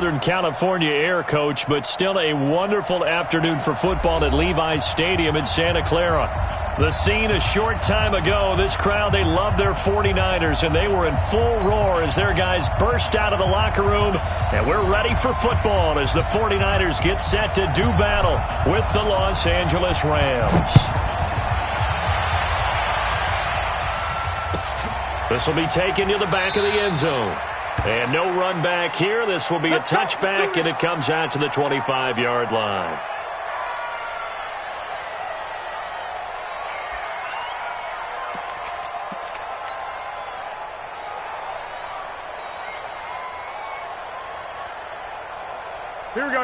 Northern California air, Coach, but still a wonderful afternoon for football at Levi's Stadium in Santa Clara. The scene a short time ago, this crowd, they love their 49ers, and they were in full roar as their guys burst out of the locker room. And we're ready for football as the 49ers get set to do battle with the Los Angeles Rams. This will be taken to the back of the end zone. And no run back here. This will be a touchback, and it comes out to the 25-yard line. Here we go.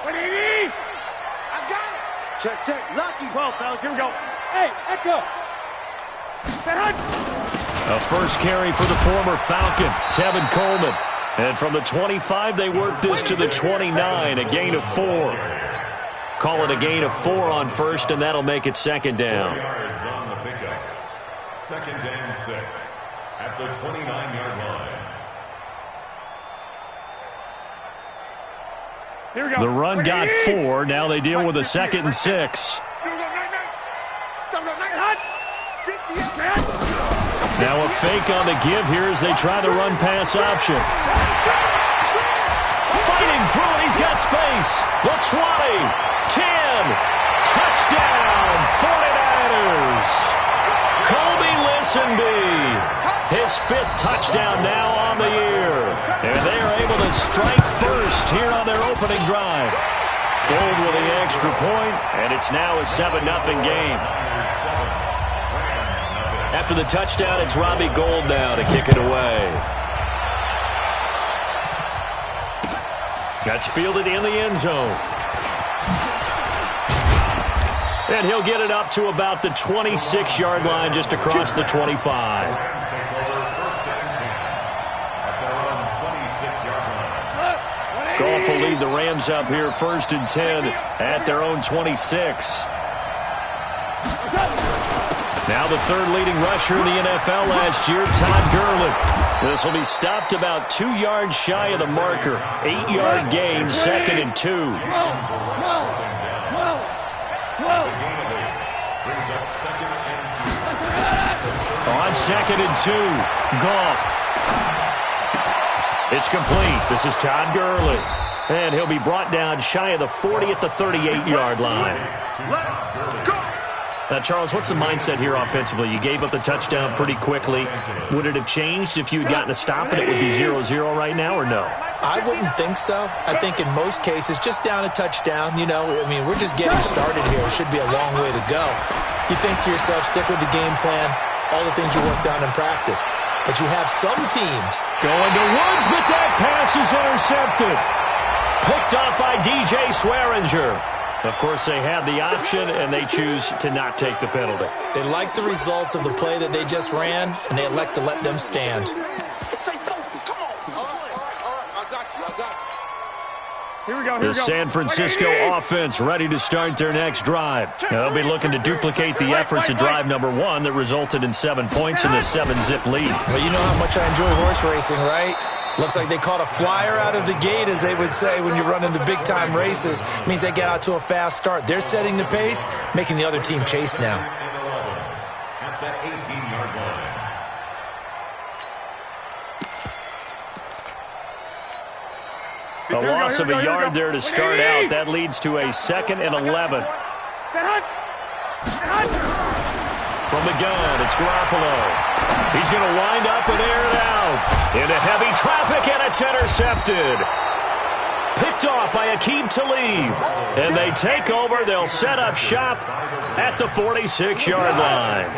What do you need? I got it. Check. Lucky ball, fellas. Here we go. Hey, Echo. A first carry for the former Falcon, Tevin Coleman. And from the 25, they work this to the 29, a gain of 4. Call it a gain of 4 on first, and that'll make it second down. Yards on the pickup. Second and 6 at the 29-yard line. Here we go. The run got 4. Now they deal with a second and 6. Now a fake on the give here as they try the run-pass option. Fighting through it. He's got space. The 20. 10. Touchdown, 49ers. Colby Listenby. His 5th touchdown now on the year. And they are able to strike first here on their opening drive. Gold with the extra point, and it's now a 7-0 game. After the touchdown, it's Robbie Gould now to kick it away. That's fielded in the end zone. And he'll get it up to about the 26-yard line just across the 25. Goff will lead the Rams up here 1st and 10 at their own 26. Now the 3rd leading rusher in the NFL last year, Todd Gurley. This will be stopped about 2 yards shy of the marker. 8-yard gain, 2nd and 2. On 2nd and 2, Goff. It's complete. This is Todd Gurley. And he'll be brought down shy of the 40 at the 38-yard line. Now, Charles, what's the mindset here offensively? You gave up the touchdown pretty quickly. Would it have changed if you had gotten a stop and it would be 0-0 right now, or no? I wouldn't think so. I think in most cases, just down a touchdown, we're just getting started here. It should be a long way to go. You think to yourself, stick with the game plan, all the things you worked on in practice. But you have some teams going to Woods, but that pass is intercepted. Picked up by DJ Swearinger. Of course, they had the option, and they choose to not take the penalty. They like the results of the play that they just ran, and they elect to let them stand. Here we go. The San Francisco offense ready to start their next drive. Now, they'll be looking to duplicate the efforts of drive number 1 that resulted in 7 points in the 7-zip lead. Well, you know how much I enjoy horse racing, right? Looks like they caught a flyer out of the gate, as they would say when you're running the big-time races. It means they get out to a fast start. They're setting the pace, making the other team chase now. At the 18-yard line. A loss of a yard there to start out. That leads to a 2nd and 11. From the gun, it's Garoppolo. He's going to wind up and air it out. Into heavy traffic, and it's intercepted. Picked off by Aqib Talib. And they take over. They'll set up shop at the 46-yard line.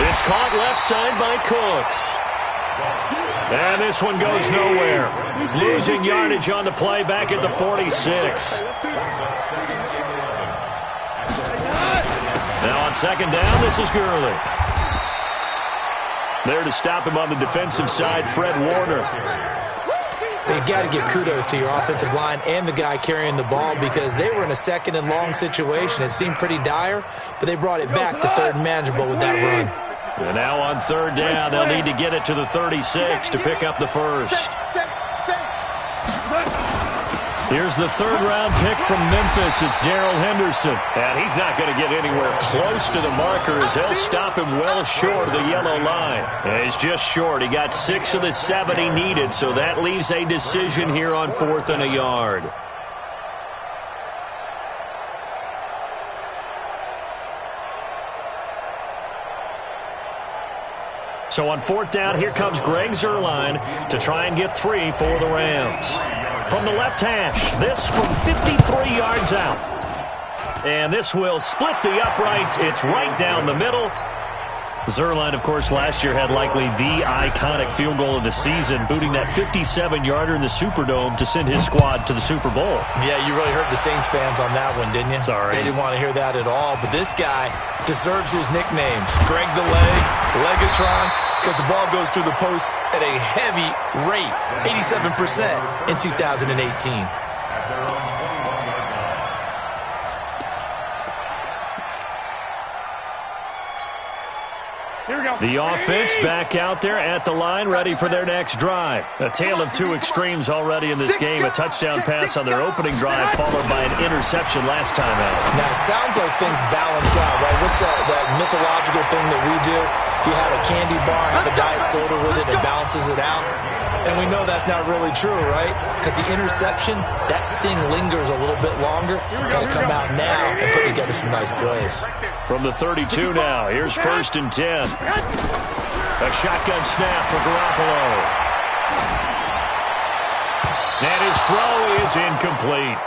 It's caught left side by Cooks. And this one goes nowhere. Losing yardage on the play back at the 46. Now on 2nd down, this is Gurley. There to stop him on the defensive side, Fred Warner. But you got to give kudos to your offensive line and the guy carrying the ball because they were in a second and long situation. It seemed pretty dire, but they brought it back to third and manageable with that run. And now on third down, they'll need to get it to the 36 to pick up the first. Here's the third-round pick from Memphis. It's Darrell Henderson. And he's not going to get anywhere close to the marker as they'll stop him well short of the yellow line. And he's just short. He got 6 of the 7 he needed, so that leaves a decision here on 4th and a yard. So on 4th down, here comes Greg Zuerlein to try and get 3 for the Rams. From the left hash, this from 53 yards out. And this will split the uprights. It's right down the middle. Zuerlein, of course, last year had likely the iconic field goal of the season, booting that 57-yarder in the Superdome to send his squad to the Super Bowl. Yeah, you really hurt the Saints fans on that one, didn't you? Sorry. They didn't want to hear that at all. But this guy deserves his nicknames. Greg the Leg, Legatron, because the ball goes through the post at a heavy rate, 87% in 2018. The offense back out there at the line, ready for their next drive. A tale of two extremes already in this game. A touchdown pass on their opening drive, followed by an interception last time out. Now, it sounds like things balance out, right? What's that mythological thing that we do? If you had a candy bar, have a diet soda with it, it balances it out. And we know that's not really true, right? Because the interception, that sting lingers a little bit longer. Got to come out now and put together some nice plays. From the 32 now, here's 1st and 10. A shotgun snap for Garoppolo. And his throw is incomplete.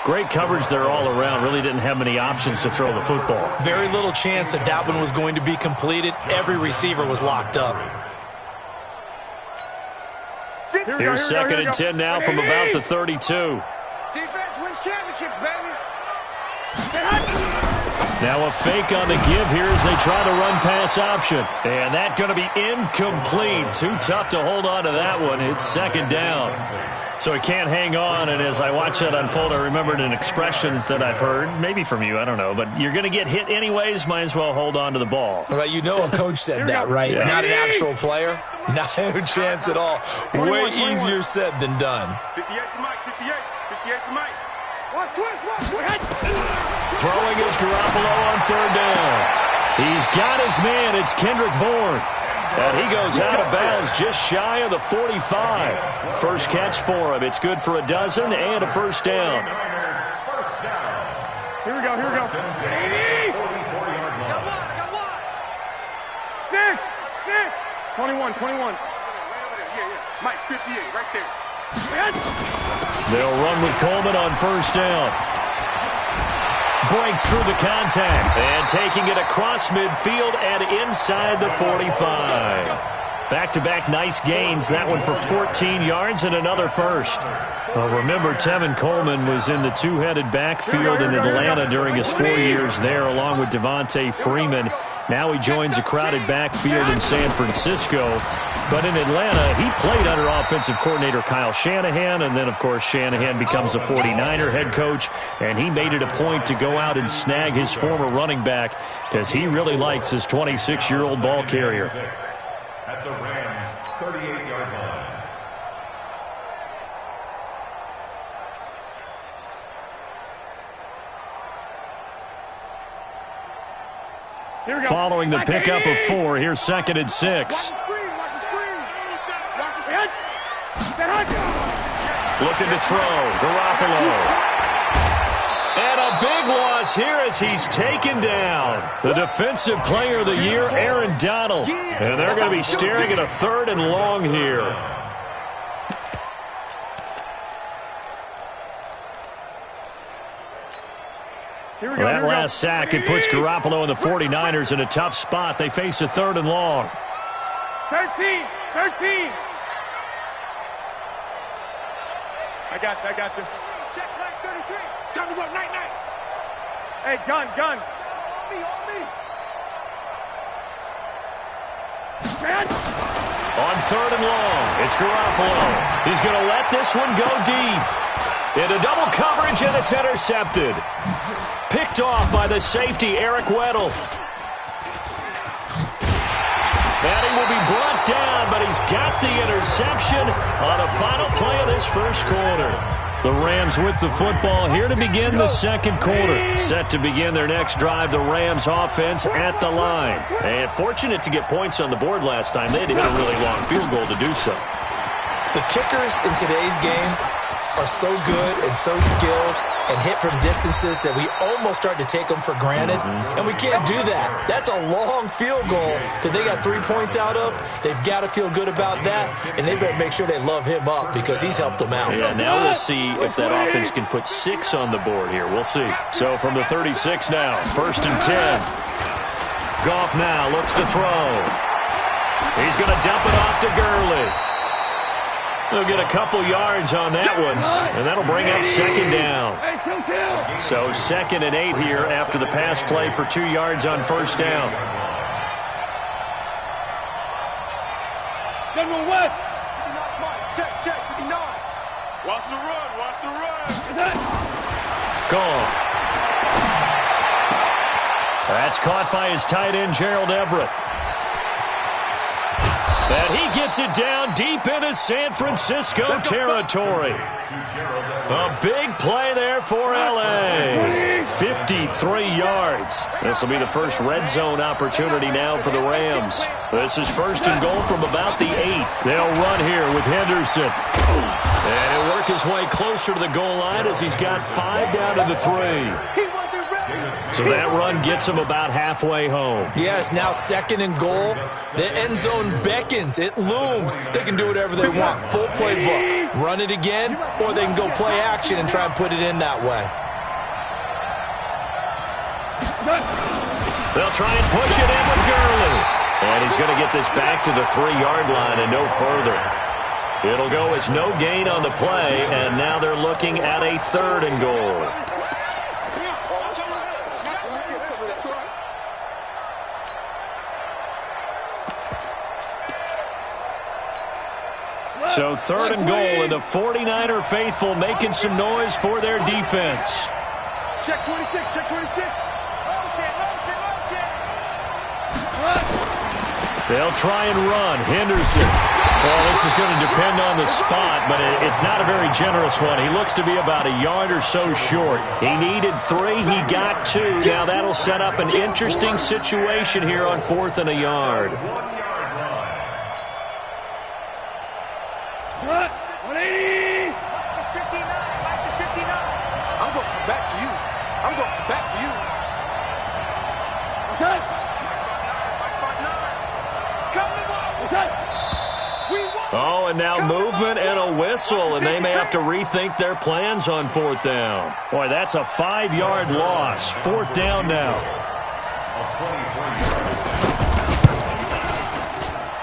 Great coverage there all around. Really didn't have many options to throw the football. Very little chance that one was going to be completed. Every receiver was locked up. Here's 2nd and 10 now from about the 32. Defense wins championships, baby. Now a fake on the give here as they try the run-pass option. And that's going to be incomplete. Too tough to hold on to that one. It's 2nd down. So he can't hang on, and as I watch that unfold, I remembered an expression that I've heard, maybe from you, I don't know, but you're going to get hit anyways, might as well hold on to the ball. Right, you know a coach said that, right? Yeah. Not an actual player. Not a chance at all. Way easier said than done. 58 to Mike, 58 to Mike. Watch twist. Throwing is Garoppolo on 3rd down. He's got his man. It's Kendrick Bourne. And he goes out of bounds just shy of the 45. First catch for him. It's good for a dozen and a 1st down. Here we go. 80. I got one. 6. 21. Yeah. Mike, 58, right there. They'll run with Coleman on 1st down. Breaks through the contact and taking it across midfield and inside the 45. Back-to-back nice gains. That one for 14 yards and another 1st. Well, remember, Tevin Coleman was in the two-headed backfield in Atlanta during his 4 years there, along with Devontae Freeman. Now he joins a crowded backfield in San Francisco. But in Atlanta, he played under offensive coordinator Kyle Shanahan, and then, of course, Shanahan becomes a 49er head coach, and he made it a point to go out and snag his former running back because he really likes his 26-year-old ball carrier. At the Rams' 38-yard line. Following the pickup of 4, here's 2nd and 6. Looking to throw, Garoppolo. And a big loss here as he's taken down. The defensive player of the year, Aaron Donald. And they're going to be staring at a 3rd and long here. That last sack, it puts Garoppolo and the 49ers in a tough spot. They face a 3rd and long. 13. I got you. Check flag 33. Time to go, night. Hey, gun. On me. On 3rd and long, it's Garoppolo. He's going to let this one go deep. Into double coverage, and it's intercepted. Picked off by the safety, Eric Weddle. And he will be brought down, but he's got the interception on the final play of this first quarter. The Rams with the football here to begin the second quarter. Set to begin their next drive, the Rams offense at the line. And fortunate to get points on the board last time. They had to hit a really long field goal to do so. The kickers in today's game are so good and so skilled and hit from distances that we almost start to take them for granted. And we can't do that. That's a long field goal that they got 3 points out of. They've got to feel good about that, and they better make sure they love him up because he's helped them out. Yeah, now we'll see if that offense can put 6 on the board here. We'll see. So from the 36 now, 1st and 10. Goff now looks to throw. He's going to dump it off to Gurley. They'll get a couple yards on that one, and that'll bring up 2nd down. So 2nd and 8 here after the pass play for 2 yards on 1st down. General West. Check, 59. Watch the run. Gone. That's caught by his tight end, Gerald Everett. And he gets it down deep into San Francisco territory. A big play there for L.A. 53 yards. This will be the first red zone opportunity now for the Rams. This is 1st and goal from about the 8. They'll run here with Henderson. And he'll work his way closer to the goal line as he's got 5 down to the 3. So that run gets him about halfway home. Yes, now 2nd and goal. The end zone beckons. It looms. They can do whatever they want. Full playbook. Run it again, or they can go play action and try and put it in that way. They'll try and push it in with Gurley. And he's going to get this back to the 3-yard line and no further. It'll go as no gain on the play, and now they're looking at a 3rd and goal. So 3rd and goal, and the 49er faithful making some noise for their defense. Check 26. They'll try and run. Henderson. Well, this is going to depend on the spot, but it's not a very generous one. He looks to be about a yard or so short. He needed 3. He got 2. Now that'll set up an interesting situation here on 4th and a yard. 180. I'm going back to you. Okay. Oh, and now movement and a whistle, and they may have to rethink their plans on 4th down. Boy, that's a 5-yard loss. 4th down now.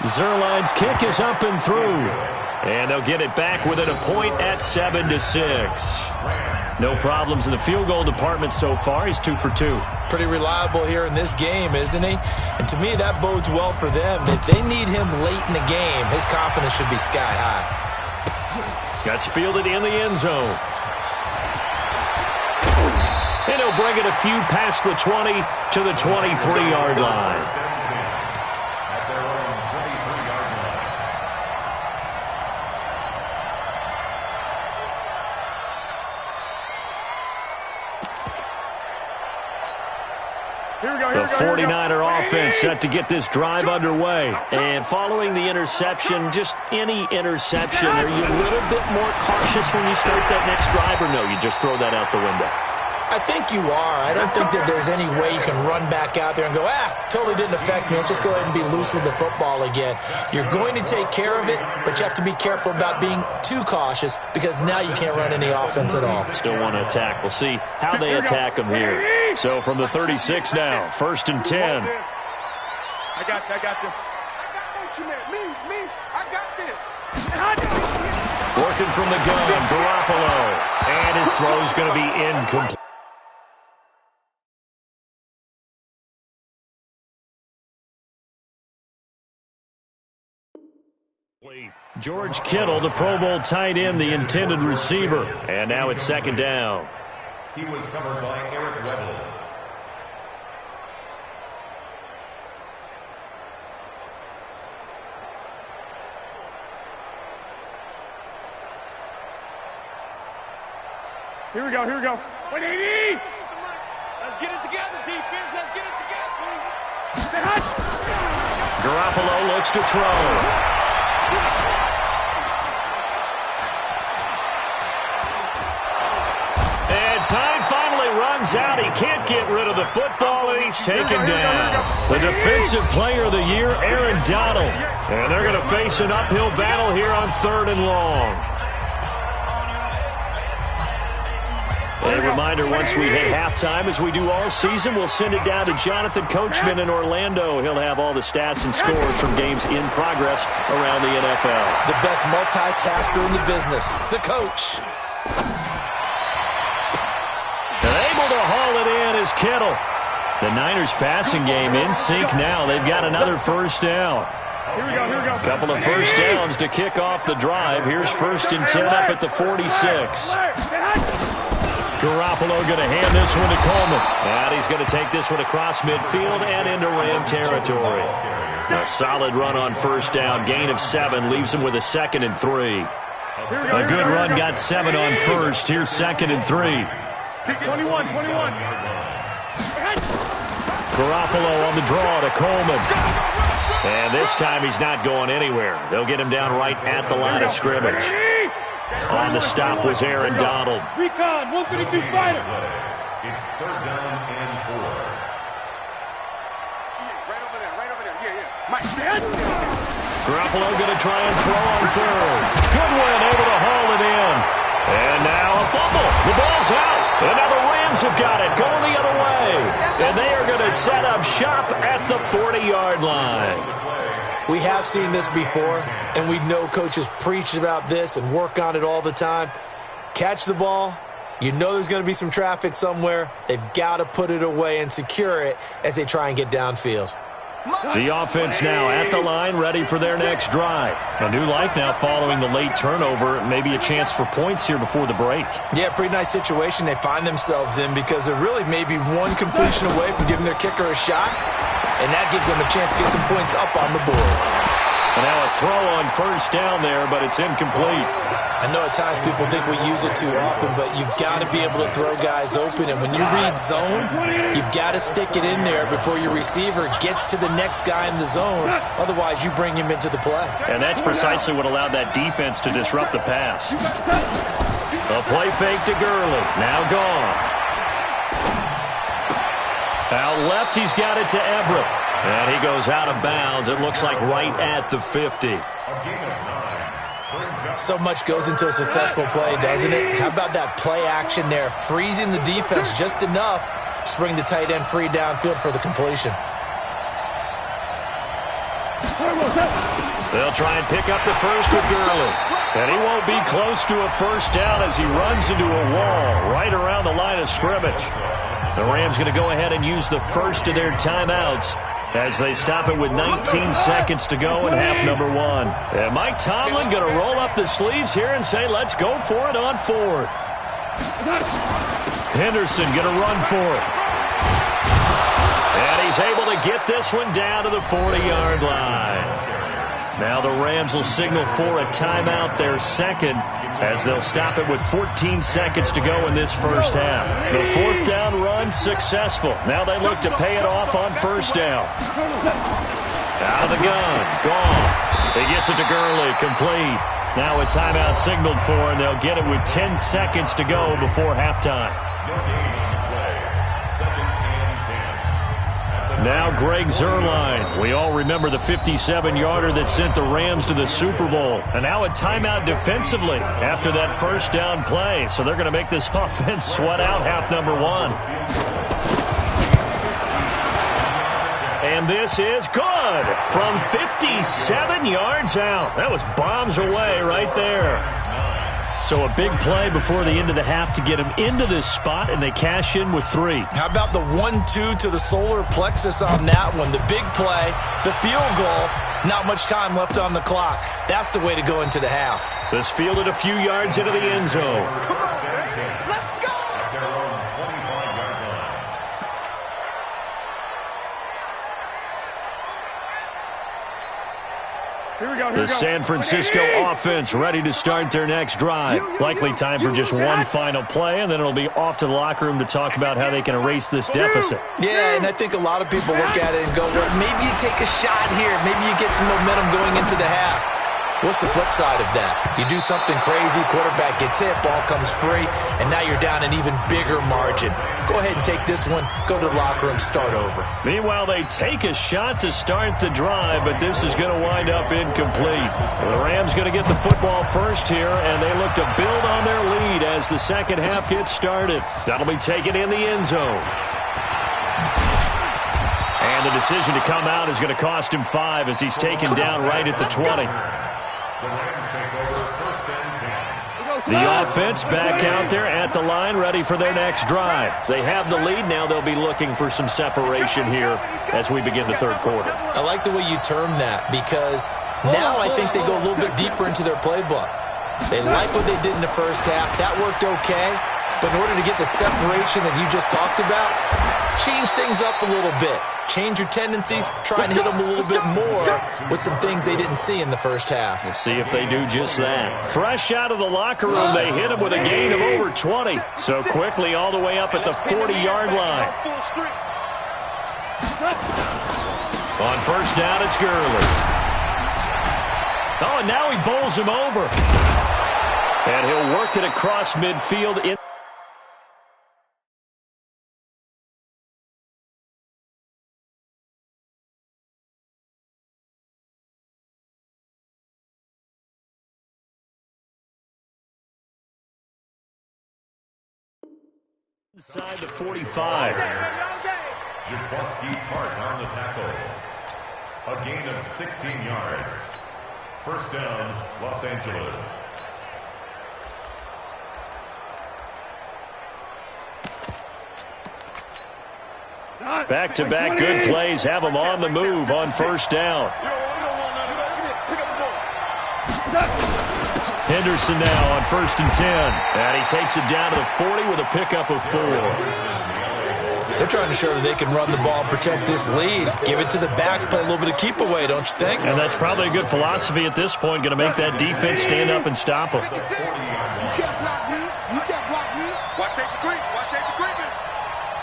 Zuerlein's kick is up and through. And they'll get it back within a point at 7-6. No problems in the field goal department so far. He's 2 for 2. Pretty reliable here in this game, isn't he? And to me, that bodes well for them. If they need him late in the game, his confidence should be sky high. Gets fielded in the end zone. And he'll bring it a few past the 20 to the 23-yard line. The 49er offense set to get this drive underway. And following the interception, just any interception, are you a little bit more cautious when you start that next drive, or no, you just throw that out the window? I think you are. I don't think that there's any way you can run back out there and go, totally didn't affect me. Let's just go ahead and be loose with the football again. You're going to take care of it, but you have to be careful about being too cautious because now you can't run any offense at all. Still want to attack. We'll see how they attack them here. So from the 36 now, 1st and 10. I got this. I got this. Working from the gun, Garoppolo. And his throw's going to be incomplete. George Kittle, the Pro Bowl tight end, the intended receiver. And now it's second down. He was covered by Eric Weddle. Here we go, here we go. 180! Let's get it together, defense. Let's get it together. Garoppolo looks to throw. And time finally runs out. He can't get rid of the football, and he's taken down. The Defensive Player of the Year, Aaron Donald. And they're going to face an uphill battle here on 3rd and long. A reminder, once we hit halftime, as we do all season, we'll send it down to Jonathan Coachman in Orlando. He'll have all the stats and scores from games in progress around the NFL. The best multitasker in the business, the coach. And able to haul it in is Kittle. The Niners passing game in sync now. They've got another first down. Here we go, here we go. Couple of first downs to kick off the drive. Here's 1st and 10 up at the 46. Garoppolo going to hand this one to Coleman. And he's going to take this one across midfield and into Ram territory. A solid run on first down. Gain of 7 leaves him with a 2nd and 3. A good run got 7 on first. Here's 2nd and 3. 21. Garoppolo on the draw to Coleman. And this time he's not going anywhere. They'll get him down right at the line of scrimmage. On the stop was Aaron Donald. Recon, 132 fighter. It's 3rd down and 4. Right over there. Yeah. Garoppolo going to try and throw on 3rd. Goodwin able to haul it in. And now a fumble. The ball's out. And now the Rams have got it going the other way. And they are going to set up shop at the 40-yard line. We have seen this before, and we know coaches preach about this and work on it all the time. Catch the ball. You know there's going to be some traffic somewhere. They've got to put it away and secure it as they try and get downfield. The offense now at the line, ready for their next drive. A new life now following the late turnover. Maybe a chance for points here before the break. Yeah, pretty nice situation they find themselves in because they're really maybe one completion away from giving their kicker a shot, and that gives them a chance to get some points up on the board. And now a throw on first down there, but it's incomplete. I know at times people think we use it too often, but you've got to be able to throw guys open. And when you read zone, you've got to stick it in there before your receiver gets to the next guy in the zone. Otherwise, you bring him into the play. And that's precisely what allowed that defense to disrupt the pass. A play fake to Gurley. Now gone. Out left, he's got it to Everett. And he goes out of bounds. It looks like right at the 50. So much goes into a successful play, doesn't it? How about that play action there? Freezing the defense just enough to bring the tight end free downfield for the completion. They'll try and pick up the first with Gurley. And he won't be close to a first down as he runs into a wall right around the line of scrimmage. The Rams going to go ahead and use the first of their timeouts as they stop it with 19 seconds to go in half number 1. And Mike Tomlin going to roll up the sleeves here and say, let's go for it on 4th. Henderson going to run for it. And he's able to get this one down to the 40-yard line. Now the Rams will signal for a timeout, their second, as they'll stop it with 14 seconds to go in this first half. The 4th down run successful. Now they look to pay it off on first down. Out of the gun. Goff. He gets it to Gurley. Complete. Now a timeout signaled for, and they'll get it with 10 seconds to go before halftime. Now Greg Zuerlein. We all remember the 57-yarder that sent the Rams to the Super Bowl. And now a timeout defensively after that first down play. So they're going to make this offense sweat out half number 1. And this is good from 57 yards out. That was bombs away right there. So a big play before the end of the half to get him into this spot, and they cash in with 3. How about the 1-2 to the solar plexus on that one? The big play, the field goal, Not much time left on the clock. That's the way to go into the half. This fielded a few yards into the end zone. Let's go! At their own 25-yard line. Here we go. The San Francisco offense ready to start their next drive. Likely time for just one final play, and then it'll be off to the locker room to talk about how they can erase this deficit. Yeah, and I think a lot of people look at it and go, well, maybe you take a shot here. Maybe you get some momentum going into the half. What's the flip side of that? You do something crazy, quarterback gets hit, ball comes free, and now you're down an even bigger margin. Go ahead and take this one, go to the locker room, start over. Meanwhile, they take a shot to start the drive, but this is going to wind up incomplete. The Rams going to get the football first here, and they look to build on their lead as the second half gets started. That'll be taken in the end zone. And the decision to come out is going to cost him 5 as he's taken down right at the 20. The Rams take over first and 10. The offense back out there at the line, ready for their next drive. They have the lead. Now they'll be looking for some separation here as we begin the third quarter. I like the way you term that because now I think they go a little bit deeper into their playbook. They like what they did in the first half. That worked okay. But in order to get the separation that you just talked about, change things up a little bit. Change your tendencies, try and hit them a little bit more with some things they didn't see in the first half. We'll see if they do just that. Fresh out of the locker room, they hit him with a gain of over 20. So quickly all the way up at the 40-yard line. On first down, it's Gurley. Oh, and now he bowls him over. And he'll work it across midfield in. Inside the 45. Jaworski Tart on the tackle. A gain of 16 yards. First down, Los Angeles. Back-to-back good plays have him on the move on first down. Henderson now on first and 10. And he takes it down to the 40 with a pickup of 4. They're trying to show that they can run the ball and protect this lead. Give it to the backs, play a little bit of keep away, don't you think? And that's probably a good philosophy at this point, going to make that defense stand up and stop him. You can't block me. You can't block me. Watch safety creeping. Watch safety creeping.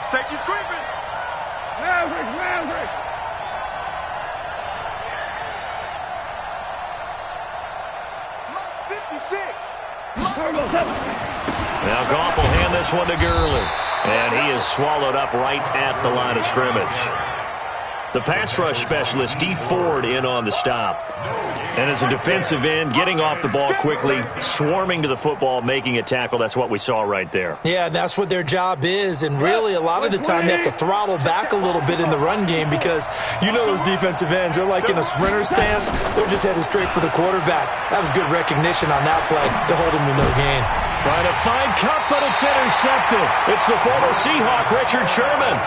Safety's creeping. Maverick. Now Goff will hand this one to Gurley. And he is swallowed up right at the line of scrimmage. The pass rush specialist, D. Ford, in on the stop. And as a defensive end, getting off the ball quickly, swarming to the football, making a tackle. That's what we saw right there. Yeah, that's what their job is. And really, a lot of the time, they have to throttle back a little bit in the run game because you know those defensive ends, they're like in a sprinter stance. They're just headed straight for the quarterback. That was good recognition on that play to hold him to no gain. Trying to find Cup, but it's intercepted. It's the former Seahawk, Richard Sherman.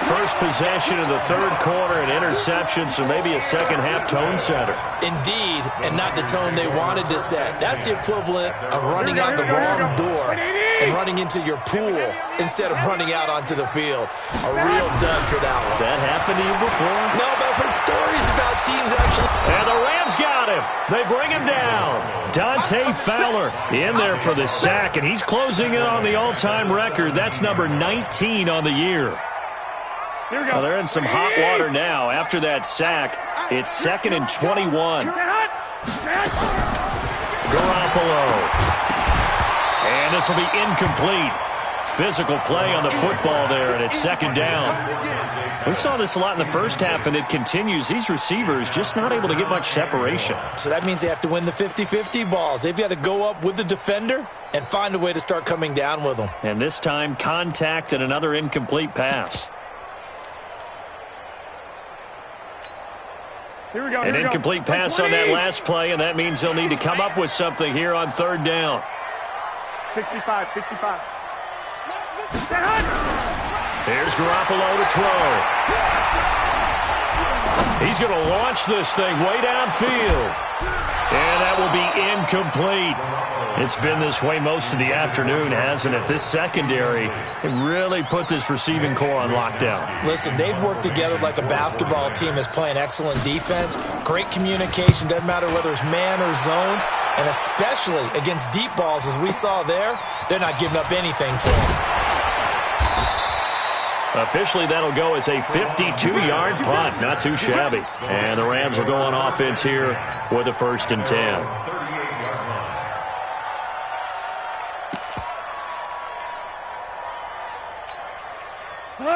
First possession of the third quarter, an interception, so maybe a second-half tone setter. Indeed, and not the tone they wanted to set. That's the equivalent of running out the wrong door and running into your pool instead of running out onto the field. A real dud for that one. Has that happened to you before? No, but I've heard stories about teams actually. And the Rams got him. They bring him down. Dante Fowler in there for the sack, and he's closing in on the all-time record. That's number 19 on the year. Well, they're in some hot water now. After that sack, it's 2nd and 21. Garoppolo. And this will be incomplete. Physical play on the football there, and it's 2nd down. We saw this a lot in the first half, and it continues. These receivers just not able to get much separation. So that means they have to win the 50-50 balls. They've got to go up with the defender and find a way to start coming down with them. And this time, contact and another incomplete pass. Here we go. An incomplete pass on that last play, and that means they'll need to come up with something here on third down. 65. Here's Garoppolo to throw. He's going to launch this thing way downfield. And that will be incomplete. It's been this way most of the afternoon, hasn't it? This secondary really put this receiving core on lockdown. Listen, they've worked together like a basketball team that's playing excellent defense. Great communication, doesn't matter whether it's man or zone. And especially against deep balls, as we saw there, they're not giving up anything to him. Officially, that'll go as a 52-yard punt. Not too shabby. And the Rams will go on offense here with a 1st and 10.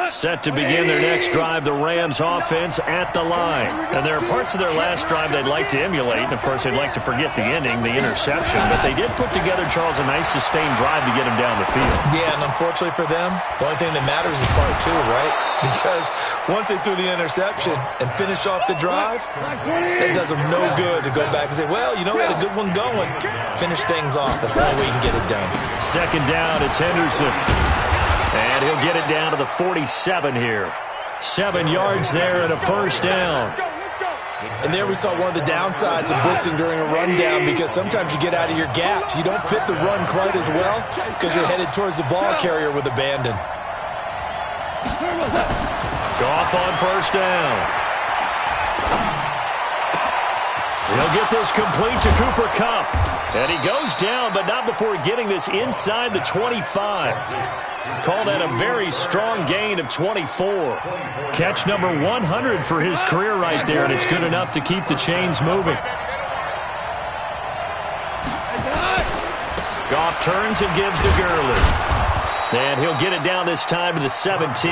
Set to begin their next drive, the Rams offense at the line. And there are parts of their last drive they'd like to emulate. And, of course, they'd like to forget the ending, the interception. But they did put together, Charles, a nice sustained drive to get him down the field. Yeah, and unfortunately for them, the only thing that matters is part 2, right? Because once they threw the interception and finished off the drive, it does them no good to go back and say, well, you know, we had a good one going. Finish things off. That's the only way you can get it done. 2nd down, it's Henderson. And he'll get it down to the 47 here. 7 yards there and a 1st down. And there we saw one of the downsides of blitzing during a rundown, because sometimes you get out of your gaps. You don't fit the run quite as well because you're headed towards the ball carrier with abandon. Goff on 1st down. He'll get this complete to Cooper Kupp. And he goes down, but not before getting this inside the 25. Called that a very strong gain of 24. Catch number 100 for his career right there, and it's good enough to keep the chains moving. Goff turns and gives to Gurley. And he'll get it down this time to the 17.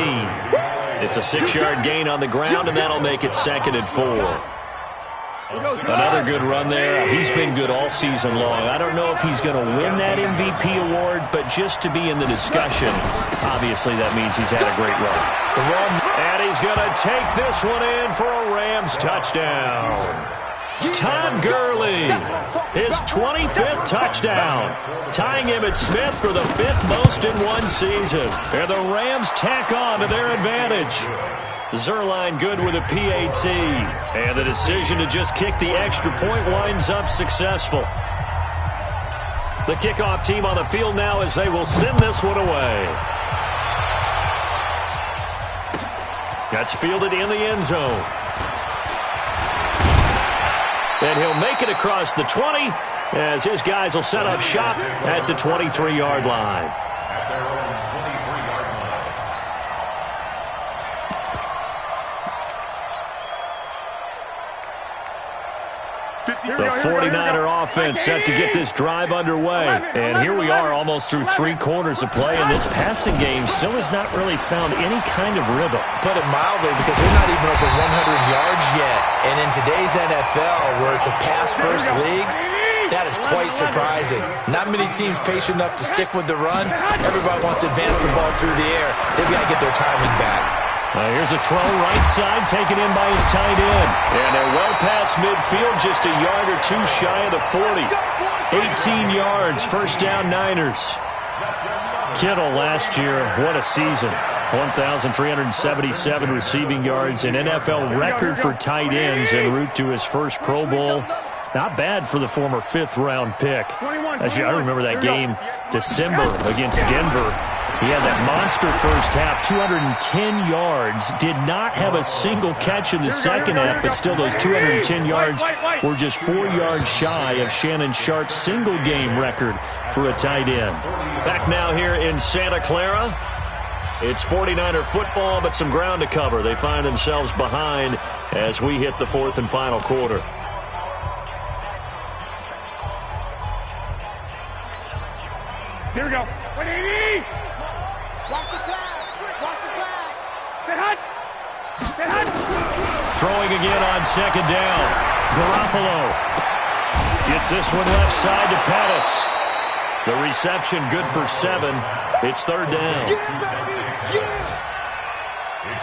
It's a 6-yard gain on the ground, and that'll make it 2nd and 4. Another good run there. He's been good all season long. I don't know if he's going to win that MVP award, but just to be in the discussion, obviously that means he's had a great run. And he's going to take this one in for a Rams touchdown. Todd Gurley, his 25th touchdown, tying him at Smith for the 5th most in one season. And the Rams tack on to their advantage. Zerline good with a PAT. And the decision to just kick the extra point winds up successful. The kickoff team on the field now as they will send this one away. That's fielded in the end zone. And he'll make it across the 20 as his guys will set up shop at the 23-yard line. The 49er offense set to get this drive underway. And here we are almost through 3 quarters of play, and this passing game still has not really found any kind of rhythm. Put it mildly, because they're not even over 100 yards yet. And in today's NFL, where it's a pass-first league, that is quite surprising. Not many teams patient enough to stick with the run. Everybody wants to advance the ball through the air. They've got to get their timing back. Here's a throw right side, taken in by his tight end. And they're well past midfield, just a yard or 2 shy of the 40. 18 yards, 1st down Niners. Kittle last year, what a season. 1,377 receiving yards, an NFL record for tight ends en route to his first Pro Bowl. Not bad for the former 5th-round pick. I remember that game, December, against Denver. He had that monster first half, 210 yards. Did not have a single catch in the second half, but still those 210 yards were just 4 yards shy of Shannon Sharp's single-game record for a tight end. Back now here in Santa Clara. It's 49er football, but some ground to cover. They find themselves behind as we hit the 4th and final quarter. Here we go. 180. Watch the pass. Watch the pass. Get hot. Get hot. Throwing again on 2nd down. Garoppolo gets this one left side to Pettis. The reception good for 7. It's 3rd down. It's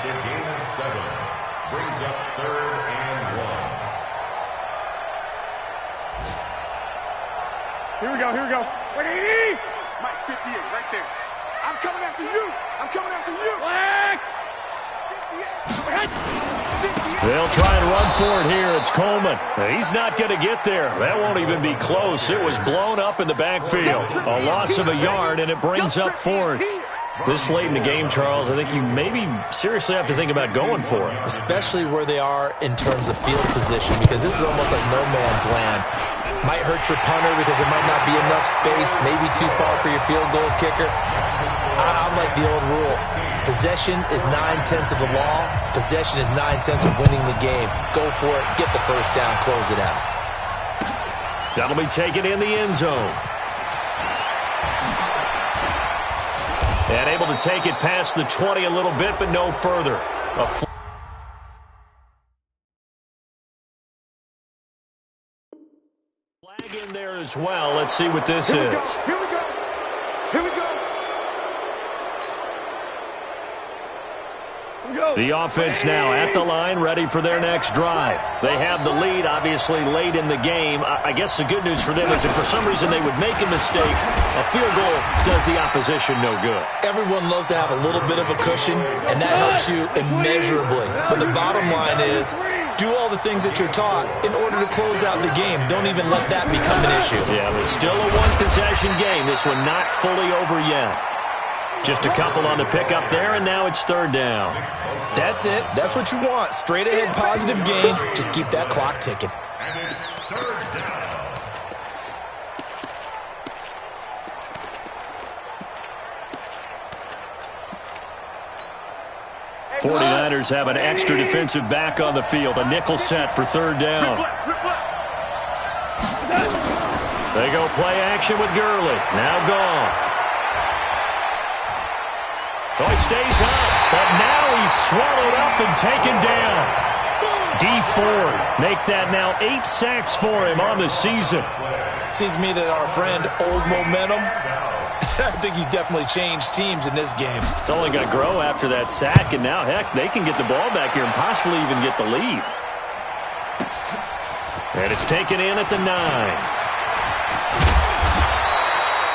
a gain of 7. Brings up 3rd and 1. Here we go. Here we go. 180. Mike 58 right there. I'm coming after you. I'm coming after you. Black. They'll try and run for it here. It's Coleman. He's not going to get there. That won't even be close. It was blown up in the backfield. A loss of a yard, and it brings up fourth. This late in the game, Charles, I think you maybe seriously have to think about going for it. Especially where they are in terms of field position, because this is almost like no man's land. Might hurt your punter because there might not be enough space, maybe too far for your field goal kicker. I'm like the old rule. Possession is 9/10 of the law. Possession is 9/10 of winning the game. Go for it, get the first down, close it out. That'll be taken in the end zone. And able to take it past the 20 a little bit, but no further. A flag in there as well. Let's see what this is. Here we go. Here we go. The offense now at the line, ready for their next drive. They have the lead, obviously, late in the game. I guess the good news for them is if for some reason they would make a mistake, a field goal does the opposition no good. Everyone loves to have a little bit of a cushion, and that helps you immeasurably. But the bottom line is, do all the things that you're taught in order to close out the game. Don't even let that become an issue. Yeah, but still a one-possession game. This one not fully over yet. Just a couple on the pickup there, and now it's third down. That's it. That's what you want. Straight ahead, positive gain. Just keep that clock ticking. And it's third down. 49ers have an extra defensive back on the field. A nickel set for third down. They go play action with Gurley. Now Goff. Oh, he stays up, but now he's swallowed up and taken down. D Ford make that now 8 sacks for him on the season. Seems to me that our friend Old Momentum, I think he's definitely changed teams in this game. It's only going to grow after that sack, and now, heck, they can get the ball back here and possibly even get the lead. And it's taken in at the 9.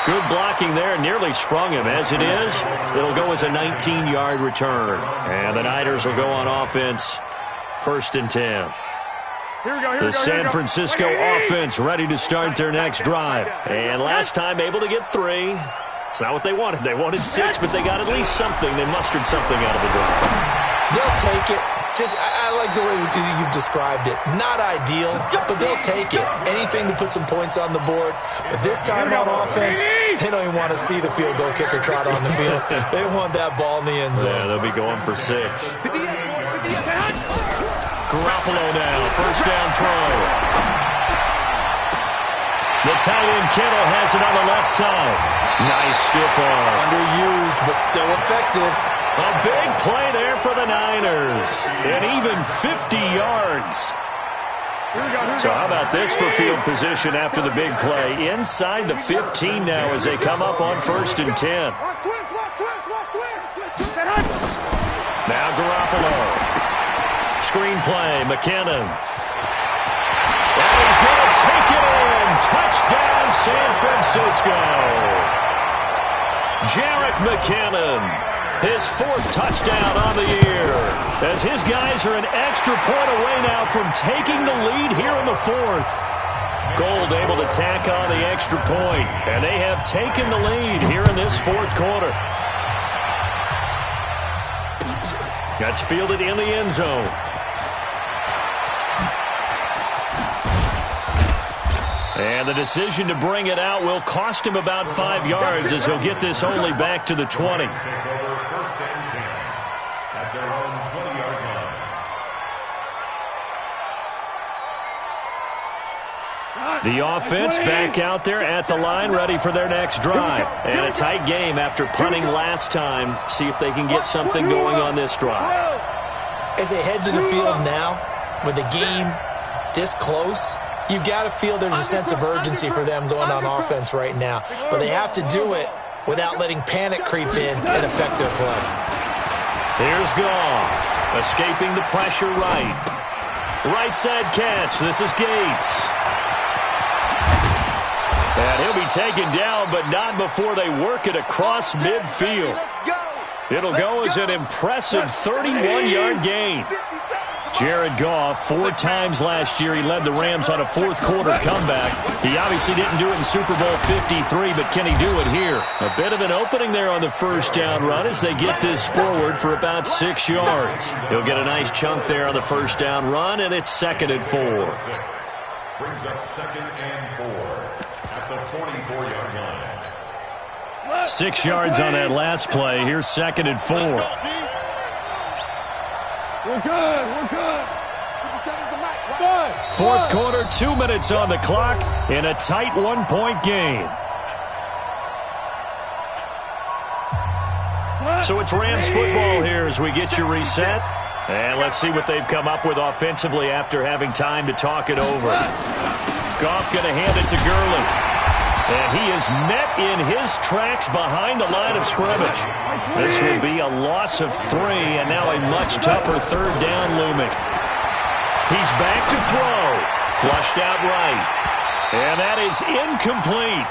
Good blocking there, nearly sprung him. As it is, it'll go as a 19-yard return. And the Niners will go on offense, 1st and 10. The San Francisco offense ready to start their next drive. And last time able to get 3. It's not what they wanted. They wanted 6, but they got at least something. They mustered something out of the drive. They'll take it. I like the way you've described it. Not ideal, but they'll take it. Anything to put some points on the board. But this time on offense, they don't even want to see the field goal kicker trot on the field. They want that ball in the end zone. Yeah, they'll be going for 6. Garoppolo now, first down throw. The tight end Kittle has it on the left side. Nice stiff arm. Underused, but still effective. A big play there for the Niners. And even 50 yards. So how about this for field position after the big play? Inside the 15 now as they come up on 1st and 10. Now Garoppolo. Screen play, McKinnon. And he's going to take it in. Touchdown, San Francisco. Jerick McKinnon. His 4th touchdown on the year. As his guys are an extra point away now from taking the lead here in the 4th. Gold able to tack on the extra point. And they have taken the lead here in this 4th quarter. That's fielded in the end zone. And the decision to bring it out will cost him about 5 yards as he'll get this only back to the 20. At their own 20-yard line. The offense back out there at the line, ready for their next drive. And a tight game after punting last time. See if they can get something going on this drive. As they head to the field now, with the game this close, you've got to feel there's a sense of urgency for them going on offense right now. But they have to do it without letting panic creep in and affect their play. Here's Goff, escaping the pressure right. Right side catch. This is Gates. And he'll be taken down, but not before they work it across midfield. It'll go as an impressive 31-yard gain. Jared Goff, 4 times last year, he led the Rams on a fourth-quarter comeback. He obviously didn't do it in Super Bowl 53, but can he do it here? A bit of an opening there on the first down run as they get this forward for about 6 yards. He'll get a nice chunk there on the first down run, and it's 2nd and 4. Brings up 2nd and 4 at the 44-yard line. 6 yards on that last play. Here's 2nd and 4. We're good. We're good. Fourth quarter, 2 minutes on the clock in a tight 1-point game. So it's Rams football here as we get you reset. And let's see what they've come up with offensively after having time to talk it over. Goff going to hand it to Gurley. And he is met in his tracks behind the line of scrimmage. This will be a loss of 3, and now a much tougher third down looming. He's back to throw. Flushed out right. And that is incomplete.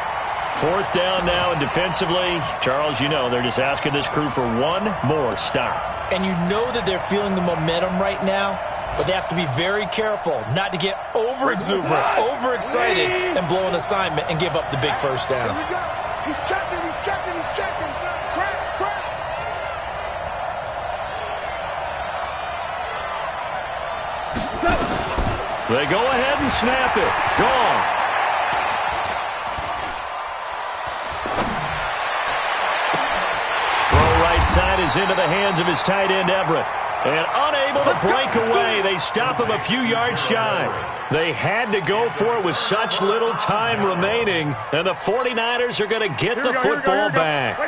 4th down now, and defensively, Charles, you know, they're just asking this crew for one more stop. And you know that they're feeling the momentum right now, but they have to be very careful not to get over-exuberant, overexcited, and blow an assignment and give up the big first down. Here we go. He's checking, he's checking, he's checking. Crash, crash. They go ahead and snap it. Gone. Throw right side is into the hands of his tight end, Everett. And unable to break away, they stop him a few yards shy. They had to go for it with such little time remaining, and the 49ers are going to get the football back.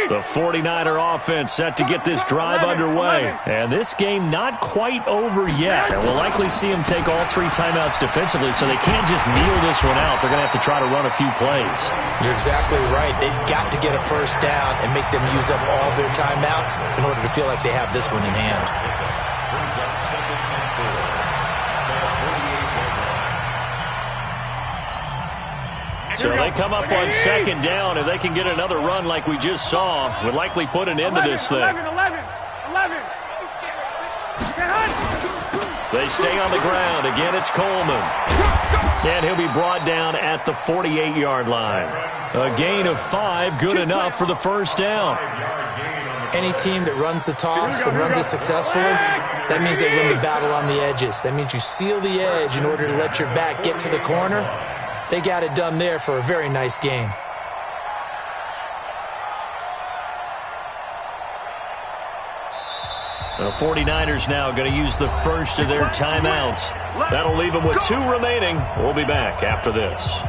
The 49er offense set to get this drive underway. And this game not quite over yet. And we'll likely see them take all 3 timeouts defensively, so they can't just kneel this one out. They're going to have to try to run a few plays. You're exactly right. They've got to get a first down and make them use up all their timeouts in order to feel like they have this one in hand. So they come up on 2nd down. If they can get another run like we just saw, would likely put an end to this thing. 11. They stay on the ground. Again, it's Coleman. And he'll be brought down at the 48-yard line. A gain of 5, good enough for the first down. Any team that runs the toss and runs it successfully, that means they win the battle on the edges. That means you seal the edge in order to let your back get to the corner. They got it done there for a very nice gain. The 49ers now going to use the first of their timeouts. That'll leave them with 2 remaining. We'll be back after this.